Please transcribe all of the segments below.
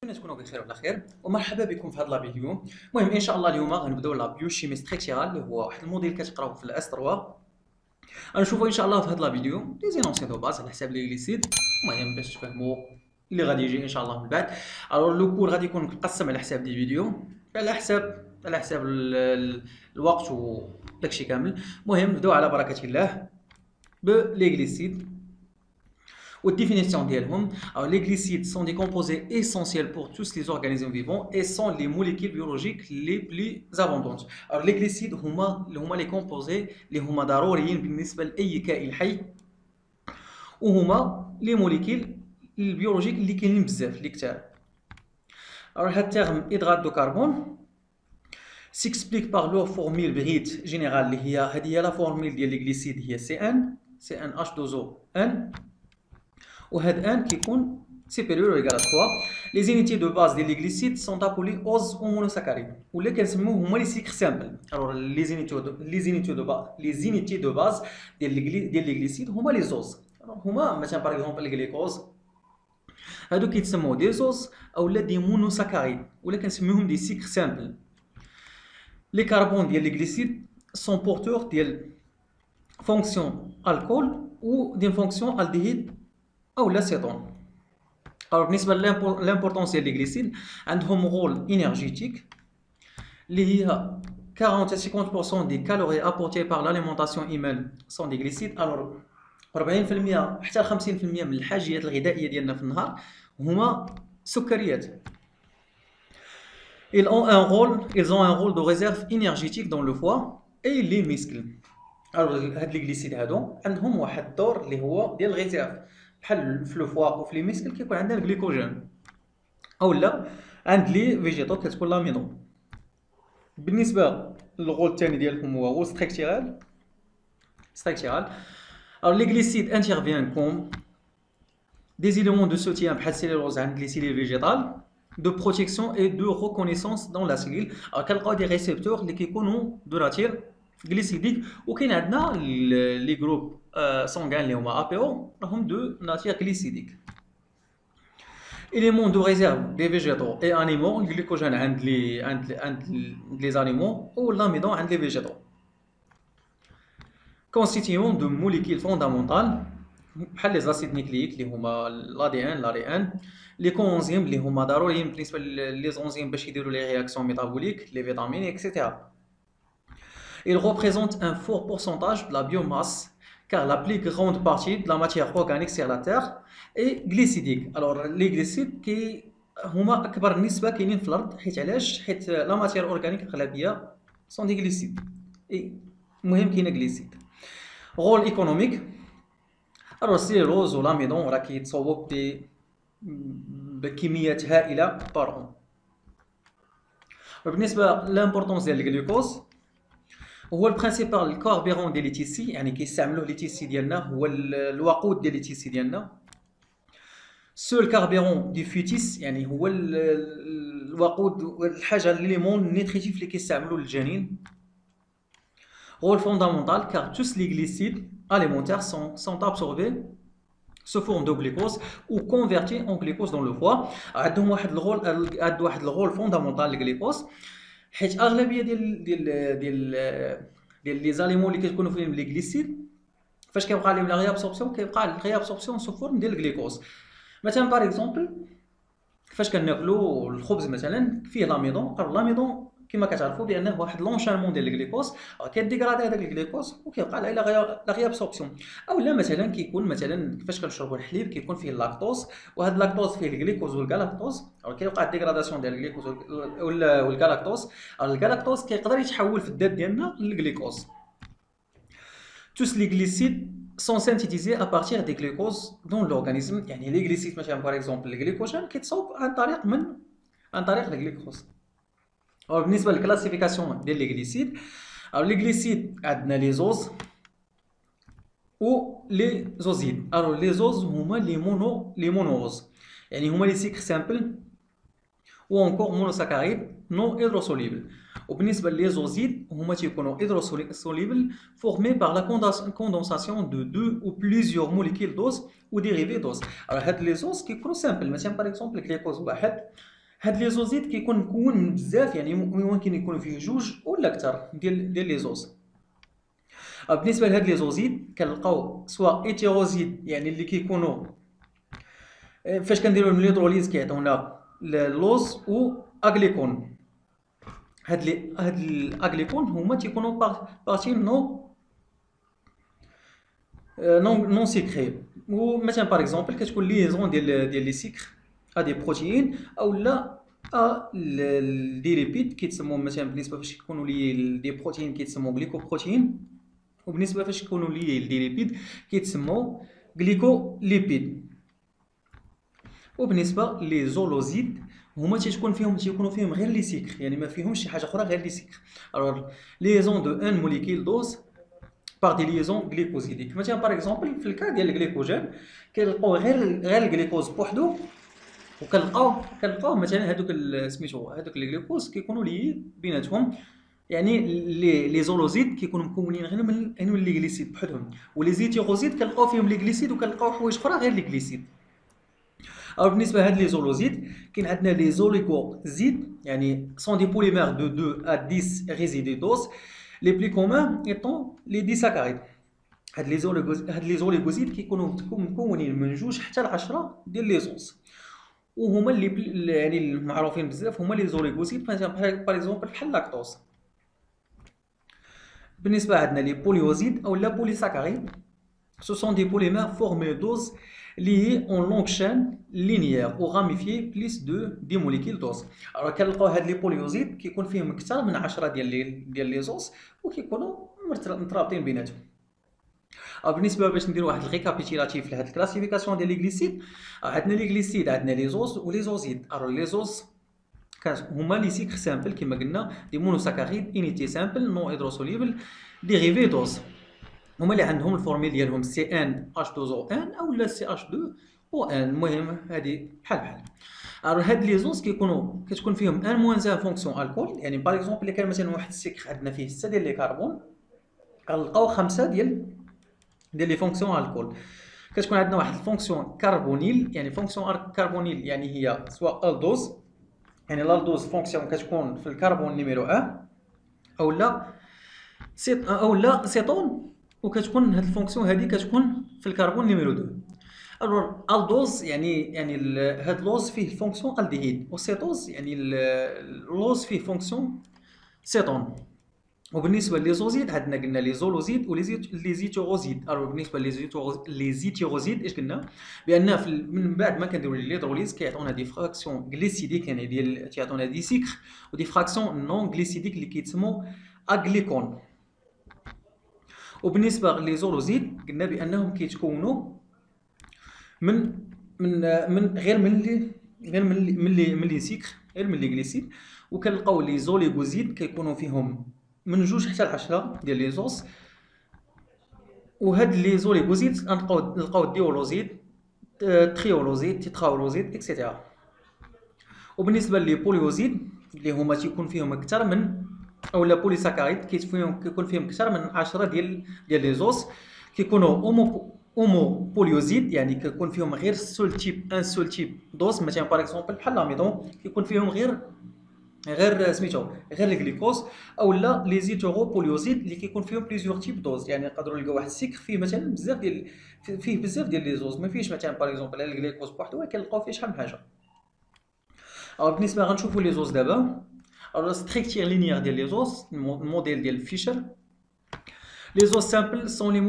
نتمنى تكونوا بخير وعلى خير ومرحبا بكم في هذا لا فيديو. المهم ان شاء الله اليوم غنبداو لا بيوشيمي ستركتيرال اللي هو واحد الموديل كتقراوه في الاس 3. غنشوفوا ان شاء الله في هذا لا فيديو لي زينونسيون دو باز على حساب لي غليسيد، المهم باش تفهموا اللي غادي يجي ان شاء الله من بعد. الوغ لو كور غادي يكون مقسم على حساب دي فيديو، على حساب الوقت وداكشي كامل. المهم نبداو على بركه الله بلي غليسيد ou définition d'elles. Alors, les glycides sont des composés essentiels pour tous les organismes vivants et sont les molécules biologiques les plus abondantes. Alors, les glycides هما les composés اللي هما ضروريين بالنسبة لأي كائن حي، وهما les molécules البيولوجيك اللي كاينين بزاف اللي كتار. Alors, هاد terme hydrate de carbone s'explique par leur formule brute générale اللي هي la formule ديال les glycides هي CnH2O(N). وهاد ان كيكون سيبيريور او ايكال 3. لي زينيتي دو باز ديال لي غليسيد سون ابولي اوز او مونوساكاريد ولا كنسموه هما لي سيكر سامبل. الوغ لي زينيتي دو باز ديال لي غليسيد هما لي زوز. هما مثلا باغ اكزومبل الجليكوز، هادو كيتسموا دي زوز اولا دي مونوساكاريد ولا كنسميوهم دي سيكر سامبل. لي كربون ديال لي غليسيد سون بورتور ديال فونكسيون الكول و دي فونكسيون الديهيد او لاسيتون. Alors بالنسبه للامبورطونس ديال لي غليسيد عندهم رول انرجيتيك اللي هي 40 à 50% des calories apportées par l'alimentation humaine sont des glycides. Alors 40% حتى 50% من الحاجيات الغذائيه ديالنا في النهار هما سكريات. Ils ont un rôle de réserve énergétique dans le foie et les muscles. Alors هاد لي غليسيد هادو عندهم واحد الدور اللي هو ديال الريزيرف، بحال في لو فوا وفي لي ميسكل كيكون عندنا الجليكوجين اولا عند لي فيجيتال كتكون لامينون. بالنسبه للغول الثاني ديالهم هو غول ستركتيرال. Alors les glycides interviennent comme des éléments de soutien بحال السيلولوز عند لي سيلول فيجيتال de protection et de reconnaissance dans la cellule. Alors كنلقاو دي ريسبتور اللي كيكونوا دو ناتير glycidique وكاين عندنا لي جروب سانغان اللي هما APO راهم دو ناتير glycidique. éléments de réserve des végétaux et animaux. الجليكوجين عند لي زانيمو و l'amidon عند لي végétaux. constituant de molécules fondamentales بحال لي زاسيد نيكليك اللي هما l'ADN l'ARN. لي كونزيم اللي هما ضروريين بالنسبه لي زونزيم باش يديروا لي رياكسيون ميتابوليك، لي فيتامين اكسيتيرا. Il représente un fort pourcentage de la biomasse car la plus grande partie de la matière organique sur la terre est glycidique. Alors les glycides qui هما أكبر نسبة كاينين في الأرض، حيت علاش؟ حيت لا ماتير أورغانيك الأغلبية سون دي غليسيد. المهم كاينة غليسيد. رول إيكونوميك. alors السيلولوز و لاميدون راه كيتصوب بكميات هائلة بار an. بالنسبة لامبورطونس ديال الجلوكوز هو البرينسيبال كاربيرون ديال لي تيسي، يعني كيستعملوه لي تيسي ديالنا، هو الوقود ديال لي تيسي ديالنا. سول كاربيرون دي فيتيس يعني هو الوقود الحاجه اللي مون نيتريتيف اللي كيستعملوه للجنين. رول فوندامونتال كار توس لي غليسيد alimentaires sont absorbés sous forme de glucose ou convertis en glucose dans le foie. عندهم واحد الرول فوندامونتال للجلوكوز، حيت اغلبيه ديال لي زاليمون اللي كتكونوا فيهم لي غليسيد فاش كيبقى عليهم لا ريابسوربسيون كيبقى الريابسوربسيون سو فورم ديال الجلوكوز. مثلا باغ اكزومبل فاش كناكلوا الخبز مثلا فيه لاميدون. لاميدون كما كتعرفوا بانه واحد لونشانمون ديال الجلوكوز كيديغرادي هذاك الجلوكوز وكيبقى عليه لا ريابسوربسيون. اولا مثلا كيكون مثلا فاش كنشربوا الحليب كيكون فيه اللاكتوز، وهذا اللاكتوز فيه الجليكوز والجلاكتوز، كيوقع الديغراداسيون ديال الجليكوز والجلاكتوز. الجلاكتوز كيقدر يتحول في الدم ديالنا للجليكوز. توس لي غليسيد sont synthétisés à partir des glucoses dans l'organisme. يعني لي غليسيد مثلا باغ اكزومبل الجليكوجين كيتصاوب عن طريق الجليكوز. بالنسبه للكلاسيفيكاسيون ديال لي غليسيد، لي غليسيد عندنا لي زوز و لي زوزيد. لي زوز هما لي مونوز يعني هما لي سيكر سامبل و انكور مونوساكاريد نو هيدروسوليبل. وبالنسبه لي زوزيد هما تيكونوا هيدروسوليبل فورمي بار لا كوندونساسيون دو دو ou plusieurs molécules d'os ou dérivés d'os. هاد لي زوز كيكونوا سامبل، مثلا باغ اكزومبل الجليكوز واحد هاد لي زوزيد كيكون مكون من بزاف، يعني ممكن يكونوا فيه جوج ولا اكثر ديال لي زوز. بالنسبه لهاد لي زوزيد كنلقاو سواء ايتيروزيد يعني اللي كيكونوا فاش كنديروا الليدروليز كيعطيونا اللوز و اغليكون. هاد الاغليكون هما تيكونوا بارتي نون سيكري. ومثلا باغ اكزومبل كتكون ليزون ديال لي سيكر ا دي بروتيين او لا دي ليبيد كيتسموا مثلا بالنسبه فاش يكونوا لي دي بروتيين كيتسموا غليكوبروتين، وبالنسبه فاش يكونوا لي دي ليبيد كيتسموا غليكوليبيد. وبالنسبه لي زولوزيد هما تيكونوا فيهم غير لي سيكر، يعني ما فيهمش شي حاجه اخرى غير لي سيكر. الوغ ليزون دو ان موليكيل دوز باغ دي ليزون غليكوزيديك. مثلا باغ اكزومبل في الكا ديال الغليكوجين كنلقاو غير الغليكوز بوحدو، وكنلقاو مثلا هذوك سميتو هذوك الغليكوز كيكونوا لي بيناتهم، يعني لي زولوزيد كيكونوا مكونين غير من لي غليسيد بوحدهم، ولي زيتيروزيد كنلقاو فيهم لي غليسيد وكنلقاو حوايج اخرى غير لي غليسيد. او بالنسبه لهاد لي زولوزيد كاين عندنا لي زوليغوزيد، يعني سون دي بوليمير دو 2 à 10 résididos. لي بلي كومان ايطون لي ديساكاريد. هاد لي زوليغوزيد كيكونوا مكونين من 2 حتى ل 10 ديال لي زوز، وهما اللي يعني المعروفين بزاف هما لي زوليغوزيد مثلا باغ اكزومبل بحال لاكتوز. بالنسبه عندنا لي بوليوزيد او لا بوليساكاريد، ce sont des polymères formés d'os liés en longue chaîne linéaire ou ramifiés plus de 10 molécules d'os. Alors كنلقاو هاد لي بوليوزيد كيكون فيهم اكثر من 10 ديال لي زوس وكيكونوا مترابطين بيناتهم. بالنسبه باش نديروا واحد الريكابيتيلاتيف لهاد الكلاسيفيكاسيون ديال لي غليسيد، عندنا لي غليسيد عندنا لي زوز ولي زوزيد. لي زوز هما لي سيكر سامبل كما قلنا دي مونوساكاريد انيتي سامبل نون هيدروسوليبل ديريفي دوز، هما اللي عندهم الفورميل ديالهم CnH2ON او لا CH2ON. المهم هذه بحال هاد لي زوز كتكون فيهم ان موان ان فونكسيون الكول. يعني باغ اكزومبل اللي كان مثلا واحد السيكر عندنا فيه 6 ديال لي كربون كنلقاو 5 ديال لي فونكسيون الكول. كتكون عندنا واحد الفونكسيون كربونيل، يعني فونكسيون كربونيل يعني هي سواء الدوز، يعني الالدوز فونكسيون كتكون في الكربون نيميرو 1 او لا سيتون، وكتكون هاد الفونكسيون هادي كتكون في الكربون نيميرو 2. الوغ الدوز يعني هاد لوز فيه فونكسيون الديهيد، وسيتوز يعني اللوز فيه فونكسيون سيتون. وبالنسبه لي زوزيد عندنا قلنا لي زولوزيد ولي زيتيروزيد. بالنسبه لي زيتيروزيد اش قلنا بان من بعد ما كنديروا ليدروليز كيعطيونا دي فراكسيون غليسيديك، يعني ديال تيعطيونا دي سيكر، ودي فراكسيون نون غليسيديك اللي كيتسموا اغليكون. وبالنسبه لي زولوزيد قلنا بانهم كيتكونوا من غير من لي سيكر، غير من لي غليسيد. وكنلقاو لي زوليغوزيد كيكونوا فيهم من 2 حتى ل 10 ديال لي زوز. وهاد لي زوليغوزيد نلقاو ديولوزيد، تريولوزيد، تيتراولوزيد اكسيتيرا. وبالنسبه لي بوليوزيد اللي هما تيكون فيهم اكثر من او لا بوليساكاريد كيكون فيهم اكثر من 10 ديال لي زوز، كيكونوا اومو بوليوزيد، يعني كيكون فيهم غير سول تيب دوز. مثلا باغ اكزومبل بحال لاميدون كيكون فيهم غير سميتو غير الجليكوز، او لا لي زيتورو بوليوزيد اللي كيكون فيهم بليزيور تيب دوز، يعني نقدروا نلقاو واحد السيكر فيه مثلا بزاف ديال لي زوز، ما فيهش مثلا باغ اكزومبل الجليكوز بوحدو ولكن نلقاو فيه شحال من حاجه. بالنسبه غنشوفوا لي زوز دابا. ستركتير لينيير ديال لي زوز، الموديل ديال فيشر. Les os simples sont des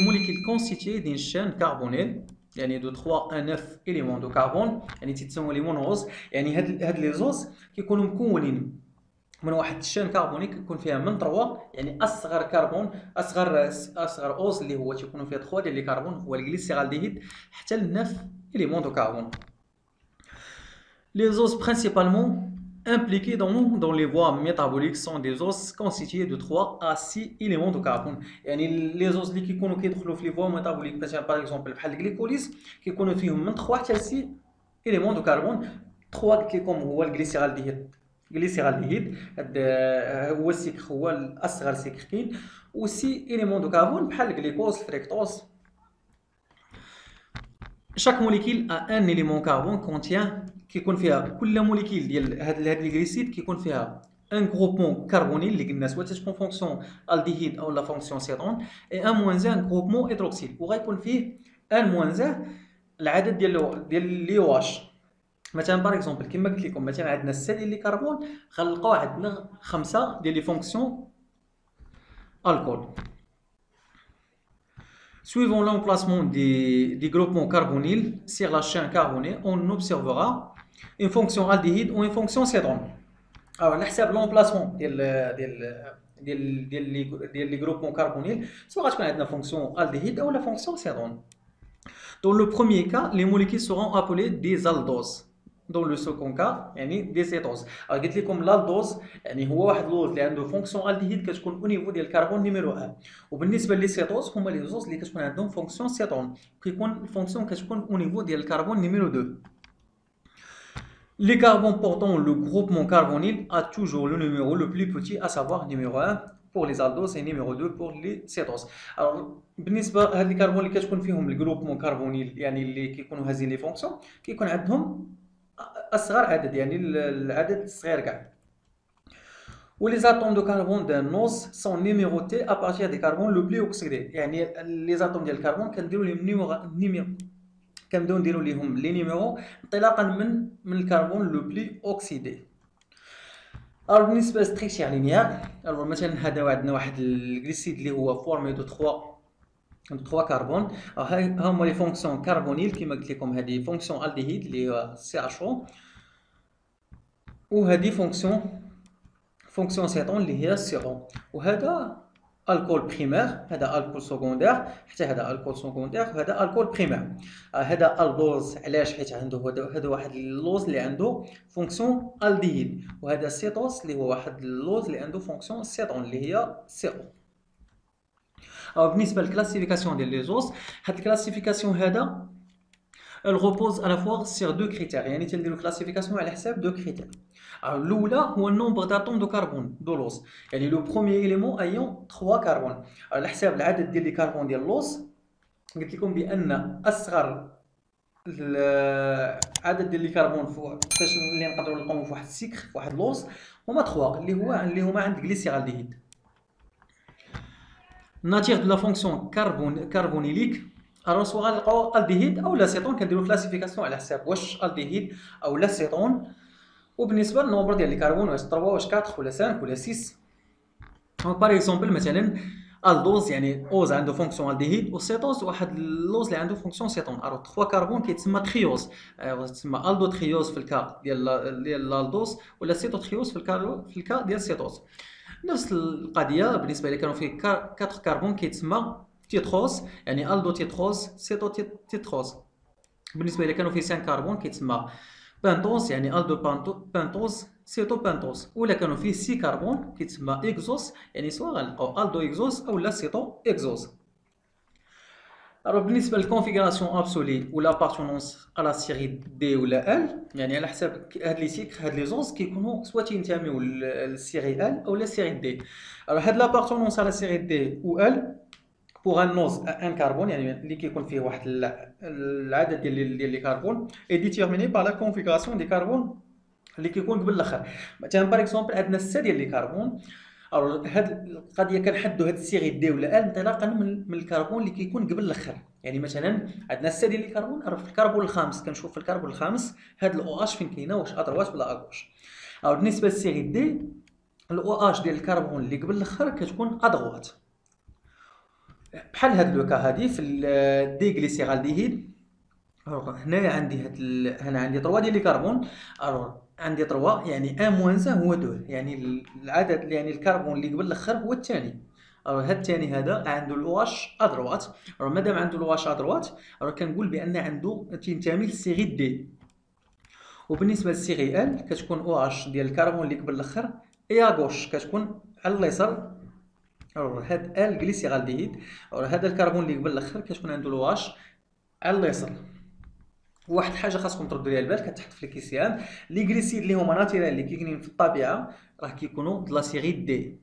molécules constituées d'une chaîne carbonée, يعني de 3 à 9 éléments de carbone، يعني تيتسموا لي مونوز. يعني هاد لي زوز كيكونوا مكونين من واحد الشين كربوني كيكون فيها من 3، يعني اصغر كربون اصغر اوز اللي هو تيكونوا فيه 3 ديال لي كربون هو الجليسيرالديهيد حتى ل 9 éléments de carbone. Les os principalement impliqués dans les voies métaboliques sont des os constitués de 3 à 6 éléments de carbone. يعني les os اللي كيكونوا كيدخلوا في les voies métaboliques مثلا par exemple بحال الجليكوليز كيكونوا فيهم من 3 حتى 6 éléments de carbone. 3 قلت لكم هو الجليسيرالديهيد هو السكر، هو الاصغر سكر كاين، و 6 éléments de carbone بحال الجليكوز الفركتوز. Chaque molécule a un élément carbone contient كيكون فيها كل موليكيل ديال هاد لي غليسيد كيكون فيها ان غروبمون كربونيل اللي قلنا سواء تكون فونكسيون الديهيد او لا فونكسيون سيتون اي ان موان ان غروبمون هيدروكسيل، وغيكون فيه ان موان العدد ديال لي واش. مثلا باغ اكزومبل كيما قلت لكم مثلا عندنا 6 ديال لي كربون، غنلقاو عندنا 5 ديال لي فونكسيون الكول. Suivant l'emplacement des groupements carbonyles sur la chaîne carbonée, on observera une fonction aldéhyde ou une fonction cétone. Alors, على حساب l'emplacement ديال les groupements carbonyles, soit غتكون عندنا fonction aldéhyde ou la fonction cétone. Dans le premier cas, les molécules seront appelées des aldoses. Dans le second cas, يعني des cétoses. Alors قلت لكم l'aldose يعني هو واحد اللوز اللي عنده فونكسيون الديهيد كتكون او نيفو ديال الكربون نيميرو 1، وبالنسبه لي سيتوز هما لي زوز اللي كتكون عندهم فونكسيون سيتون كيكون الفونكسيون كتكون او نيفو ديال الكربون نيميرو 2. Les carbons portant le groupement carbonyle a toujours le numéro le plus petit, à savoir numéro 1 pour les aldoses et numéro 2 pour les cétoses. Alors بالنسبه هاد لي كربون اللي كتكون فيهم الجروبمون كربونيل يعني اللي كيكونوا هازين لي فونكسيون كيكون عندهم اصغر عدد يعني العدد الصغير كاع. ولي اتوم دو كربون دان نوز سون نيميروتي ا بارتير دي كربون لو بلي اوكسيدي، يعني لي اتوم ديال الكربون كنديروا لهم نيميرو كنبداو نديروا ليهم لي نيميرو انطلاقا من الكربون لو بلي اوكسيدي. الوغ بالنسبه للستريكشر لينيير، الوغ مثلا هذا عندنا واحد الجليسيد اللي هو فورمي دو 3 كربون. ها هما لي فونكسيون كربونيل كيما قلت لكم، هذه فونكسيون الديهيد اللي هو سي اتش او، وهذه فونكسيون سيتون اللي هي سيرون. وهذا الكول بريمير، هذا الكول سكوندير، حتى هذا الكول سكوندير، وهذا الكول بريمير. هذا الدوز علاش؟ حيت عنده هذا واحد اللوز اللي عنده فونكسيون الديهيد، وهذا سيتوس اللي هو واحد اللوز اللي عنده فونكسيون سيتون اللي هي سي او. بالنسبه للكلاسيفيكاسيون ديال لي زوز، هاد الكلاسيفيكاسيون هذا elle repose à la fois sur deux critères، يعني تنديرو كلاسيفيكاسيون على حساب دو كريتير. الاولى هو النومبر داتوم دو كربون دو لوز، يعني لو بروميير اليمون ايون 3 كربون. على حساب العدد ديال لي كربون ديال اللوز قلت لكم بان اصغر العدد ديال لي كربون فاش اللي نقدروا نلقاوهم في واحد السيكل في واحد لوز هما 3 اللي هما عند غليسيرالديهيد. ناتير دو لا فونكسيون كربونيليك، alors سواء غنلقاو الديهيد او لا سيتون كنديرو كلاسيفيكاسيون على حساب واش الديهيد او لا سيتون. وبالنسبه للنومبر ديال لي كربون واش 3 واش 4 ولا 5 ولا 6. باغ اكزومبل مثلا الدوز يعني اوز عنده فونكسيون الديهيد، وسيتوز واحد اللوز اللي عنده فونكسيون سيتون. الو 3 كربون كيتسمى تريوز، تسمى الدو تريوز في الكا ديال الدوز، ولا سيتو تريوز في الكا ديال سيتوز. نفس القضيه بالنسبه الا كانوا فيه 4 كربون كيتسمى تيتروز، يعني الدو تيتروز سيتو تيتروز. بالنسبه الا كانوا فيه 5 كربون كيتسمى بنتوز، يعني الدو بنتوز سيتو بنتوز. ولا كانوا فيه 6 كربون كيتسمى اكزوس، يعني سواء غنلقاو الدو اكزوس او لا سيتو اكزوس. الو بالنسبه للكونفيغوراسيون ابسولي ولا بارتونونس على سيري دي ولا ال، يعني على حساب هاد لي سيكل هاد لي زوز كيكونوا سوا تينتميو للسيري ال او لا سيري دي. الو هاد لا بارتونونس على سيري دي و ال pour un nose un carbone يعني اللي كيكون فيه واحد العدد ديال لي كربون est déterminé par la configuration des كربون اللي كيكون قبل الاخر. مثلا باغ اكزومبل عندنا 6 ديال لي كربون، او هاد القضيه كنحدوا هاد السيري دي ولا ال انطلاقا من الكربون اللي كيكون قبل الاخر. يعني مثلا عندنا 6 ديال لي كربون، في الكربون الخامس كنشوف في الكربون الخامس هاد الاو اش فين كاينه، واش ادروات ولا اغوش. او بالنسبه للسيري دي الاو اش ديال الكربون اللي قبل الاخر كتكون ادروات. بحال هاد لوكا هادي في الدي غليسيرالديهيد. هنايا عندي هنا عندي 3 ديال لي كربون، عندي 3 يعني 1 موان 1 هو 2، يعني العدد يعني الكربون اللي قبل الاخر هو الثاني. هاد الثاني هذا عنده الاو اش ادروات، مادام عنده الاو اش ادروات كنقول بان عنده تينتمي للسيري دي. وبالنسبه للسيري ال كتكون او اش ديال الكربون اللي قبل الاخر اي اغوش كتكون على اليسار. هاد ال غليسيرالديهيد هذا الكربون اللي قبل الاخر كتكون عنده لواش على اليسار. واحد الحاجه خاصكم تردوا ليها البال كتحط في الكيسيان، لي غليسيد اللي هما ناتيرال اللي كاينين في الطبيعه راه كيكونوا د لا سيري دي.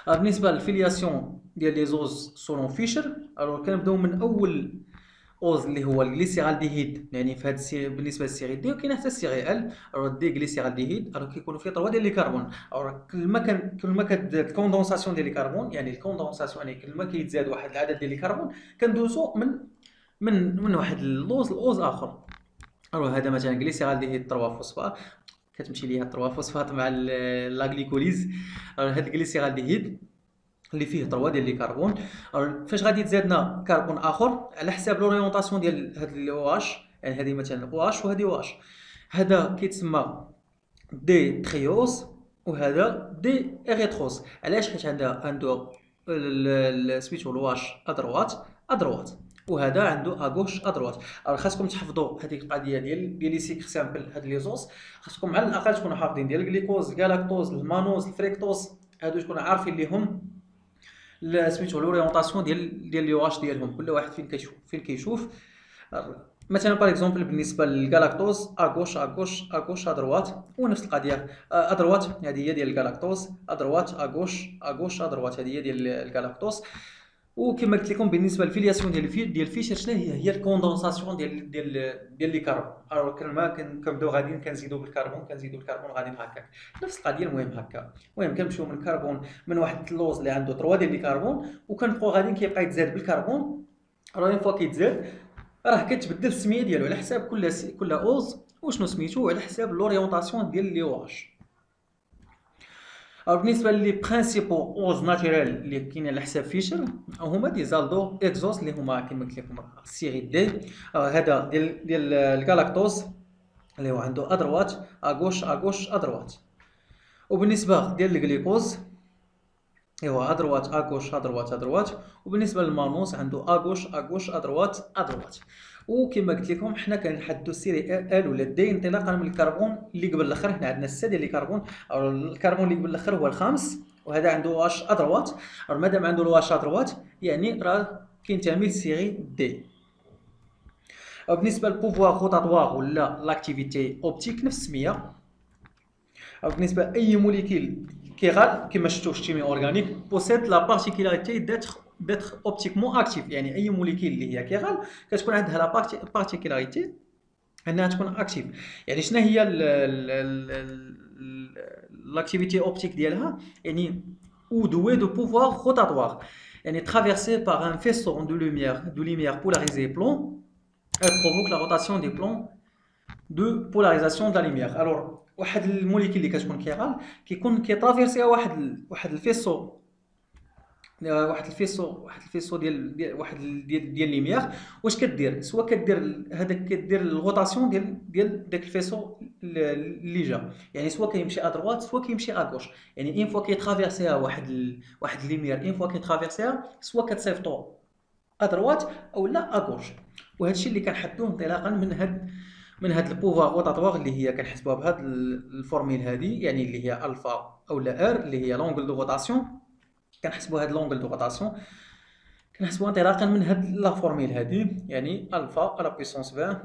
بالنسبه للفيلياسيون ديال لي زوز سولون فيشر، كنبداو من اول اوز اللي هو الجليسيرالديهيد، يعني في هذا بالنسبه للسيري دي، وكاين حتى السيري ال. دي جليسيرالديهيد كيكونوا فيه 3 ديال لي كربون. كل ما كتزاد الكوندونساسيون ديال لي كربون، يعني الكوندونساسيون يعني كل ما كيتزاد واحد العدد ديال لي كربون كندوزو من واحد اللوز لاوز اخر. هذا مثلا جليسيرالديهيد 3 فوسفات، كتمشي ليها 3 فوسفات مع لاغليكوليز. هاد الجليسيرالديهيد اللي فيه 3 ديال لي كربون، فاش غادي تزادنا كربون اخر على حساب لوريونطاسيون ديال هاد الاو اش، يعني هذه مثلا او اش وهذه او اش، هذا كيتسمى دي تريوس وهذا دي اريتروس. علاش؟ حيت عنده سميتو لو اش ادروات وهذا عنده اغوش ادروات. خاصكم تحفظوا هذيك القضيه ديال لي سيكل سامبل، هاد لي زوز خاصكم على الاقل تكونوا حافظين ديال الجليكوز، الجلاكتوز، المانوز، الفريكتوز، هادو تكونوا عارفين ليهم سميتو لوريونطاسيون ديال لي واش ديالهم، كل واحد فين كيشوف. مثلا باغ اكزومبل بالنسبه للجلاكتوز اغوش ادروات، ونفس القضيه ادروات هذه هي ديال الجلاكتوز، ادروات اغوش ادروات هذه هي ديال الجلاكتوز. وكما قلت لكم بالنسبه للفيلياسيون ديال فيشر شنو هي الكوندونساسيون ديال لي كربون. كما كنبداو غاديين كنزيدوا بالكربون غاديين هكاك نفس القضيه. المهم هكا، المهم كنمشيو من الكربون من واحد اللوز اللي عنده 3 ديال لي كربون، وكنبقاو غاديين كيبقى يتزاد بالكربون. اون فوا كيتزاد راه كتبدل السميه ديالو على حساب كل اوز وشنو سميتو، على حساب لوريونطاسيون ديال لي واش. بالنسبه لي برينسيبو اوز ناتوريل اللي كاينين على حساب فيشر هما دي زالدو اكزوس اللي هما كما قلت لكم سيري دي. هذا ديال الجلاكتوز اللي هو عنده ادروات اغوش ادروات. وبالنسبه ديال الجليكوز هو ادروات ادروات. وبالنسبه للمانوس عنده اغوش ادروات. وكما قلت لكم حنا كنحددوا السيري ال ولا دي انطلاقا من الكربون اللي قبل الاخر. هنا عندنا 6 ديال الكربون، او الكربون اللي قبل الاخر هو الخامس، وهذا عنده واش ادروات. مادام عنده واش ادروات يعني راه كينتمي للسيري دي. بالنسبه للبوفوار روتاتوار ولا لاكتيفيتي اوبتيك نفس السميه. بالنسبه اي موليكيل كيغال كما شفتوا في الشيمي اورغانيك بوسيد لا بارتيكولاريتي d'être اوبتيكمون اكتيف، يعني اي موليكيل اللي هي كيغال كتكون عندها لا بارتيكولاريتي انها تكون اكتيف. يعني شنو هي لاكتيفيتي اوبتيك ديالها؟ يعني او دوي دو بوفوار روتاتوار، يعني traversé par un faisceau de lumière polarisé plomb, elle provoque la rotation des plombs de polarisation de la lumière. Alors واحد الموليكيل اللي كتكون كيغال كيكون كيترافيرسيها واحد الفيسو ديال ليميير. واش كدير؟ سواء كدير الغوطاسيون ديال داك الفيسو اللي جا، يعني سواء كيمشي ادروات سواء كيمشي اغوش. يعني اين فوا كيترافيرسيها واحد الليميير، اين فوا كيترافيرسيها سواء كتصيفطو ادروات او لا اغوش. وهذا الشيء اللي كنحدوه انطلاقا من هاد البوفوار روتاتوار اللي هي كنحسبوها بهاد الفورميل هادي، يعني اللي هي الفا او لا ار اللي هي لونغل دو روتاسيون. كنحسبوا هاد لونغل دو روتاسيون كنحسبوها انطلاقا من هاد لا فورميل هادي، يعني الفا على بويسونس 20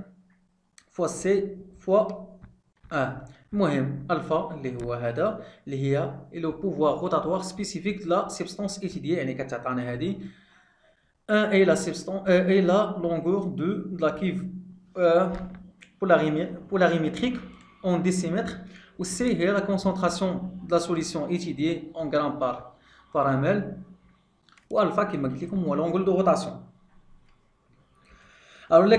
فوا سي فوا المهم الفا اللي هو هذا اللي هي لو بوفوار روتاتوار سبيسيفيك لا سبستانس ايتيديي، يعني كتعطينا هادي 1 اي لا سبستانس اي لا لونغور دو لا كيف polarimétrique en décimètres, où C est la concentration de la solution étudiée en grammes par ml, ou alpha qui est l'angle de rotation. Alors, il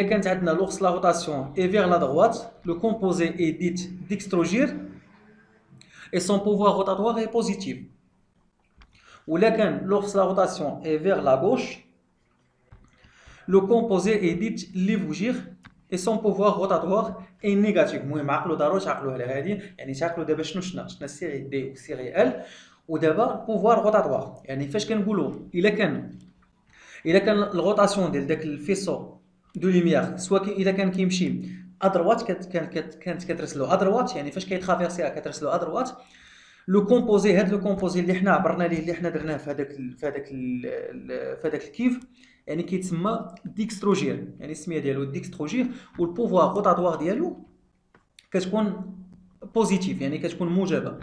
quand lorsque la rotation est vers la droite, le composé est dit dextrogir et son pouvoir rotatoire est positif. Ou lorsque la rotation est vers la gauche, le composé est dit livogir et son pouvoir rotatoire est négatif. المهم عقلوا ضروري تعقلوا على هذه، يعني تعقلوا دابا شنو السيري دي والسيري ال ودابا البوفوار روتاتوار. يعني فاش كنقولوا الا كان الغوطاسيون ديال داك الفيسو دو لوميير سواء الا كان كيمشي ادروات كانت كترسلو ادروات، يعني فاش كيترافيرسيها كترسلو ادروات. لو كومبوزي هاد لو كومبوزي اللي حنا عبرنا ليه اللي حنا درناه في هذاك الكيف، يعني كيتسمى ديكستروجير، يعني السميه ديالو ديكستروجير. والبوفوار روتاتوار ديالو كتكون بوزيتيف، يعني كتكون موجبه.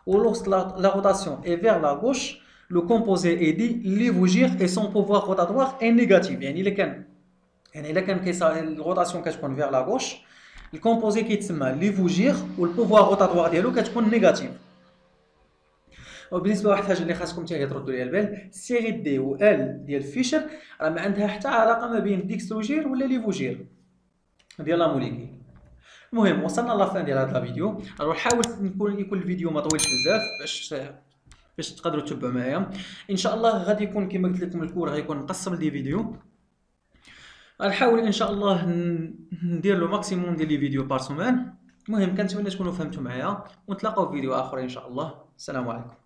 ولوغسك لا روتاسيون اي فيغ لا غوش لو كومبوزي اي دي ليفوجير اي سون بوفوار روتاتوار اي نيجاتيف، يعني يعني الا كان الروتاسيون كتكون فيغ لا غوش، الكومبوزي كيتسمى ليفوجير والبوفوار روتاتوار ديالو كتكون نيجاتيف. وبالنسبه لواحد الحاجه اللي خاصكم حتى هي تردوا ليها البال، سيري دي و ال ديال فيشر راه ما عندها حتى علاقه ما بين ديكستروجير ولا ليفوجير ديال لا موليكول. المهم وصلنا لافان ديال هذا الفيديو. نروح حاول يكون الفيديو ما طويلش بزاف باش تقدروا تتبعوا معايا. ان شاء الله غادي يكون كما قلت لكم الكور غيكون مقسم لدي فيديو. غنحاول ان شاء الله ندير لو ماكسيموم ديال لي فيديو بار سومان. المهم كنتمنى تكونوا فهمتوا معايا، ونتلاقاو في فيديو اخر ان شاء الله. السلام عليكم.